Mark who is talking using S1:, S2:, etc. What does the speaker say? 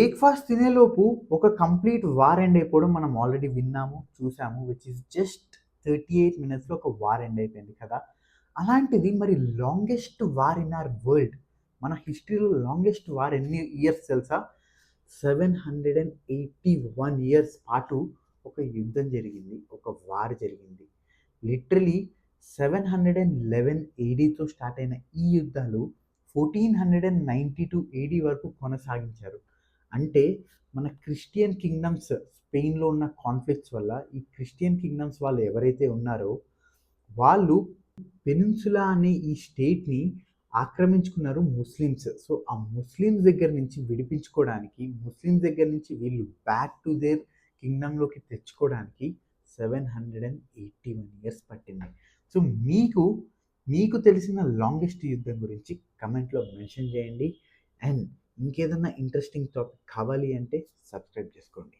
S1: Breakfast తినేలోపు ఒక complete war end అయిపోవడం మనం ఆల్రెడీ విన్నాము, చూసాము. విచ్ ఈస్ జస్ట్ 38 మినిట్స్‌లో ఒక వార్ ఎండ్ అయిపోయింది కదా! అలాంటిది మరి longest war in our world, మన హిస్టరీలో లాంగెస్ట్ వార్ ఎన్ని ఇయర్స్ తెలుసా? 781 ఇయర్స్ పాటు ఒక యుద్ధం జరిగింది. ఒక వార్ జరిగింది. లిటరలీ 711 ఏడీతో స్టార్ట్ అయిన ఈ యుద్ధాలు 1492 ఏడీ వరకు కొనసాగించారు. అంటే మన క్రిస్టియన్ కింగ్డమ్స్, స్పెయిన్‌లో ఉన్న కాన్ఫ్లిక్ట్స్ వల్ల ఈ క్రిస్టియన్ కింగ్డమ్స్ వాళ్ళు ఎవరైతే ఉన్నారో వాళ్ళు పెనిన్సులా అనే ఈ స్టేట్‌ని ఆక్రమించుకున్నారు ముస్లిమ్స్. సో, ఆ ముస్లిమ్స్ దగ్గర నుంచి విడిపించుకోవడానికి, ముస్లిమ్స్ దగ్గర నుంచి వీళ్ళు బ్యాక్ టు దేర్ కింగ్డమ్‌లోకి తెచ్చుకోవడానికి 781 ఇయర్స్ పట్టింది. సో, మీకు మీకు తెలిసిన లాంగెస్ట్ యుద్ధం గురించి కమెంట్‌లో మెన్షన్ చేయండి. అండ్ ఇంకేదన్నా ఇంట్రెస్టింగ్ టాపిక్ కావాలి అంటే సబ్స్క్రైబ్ చేసుకోండి.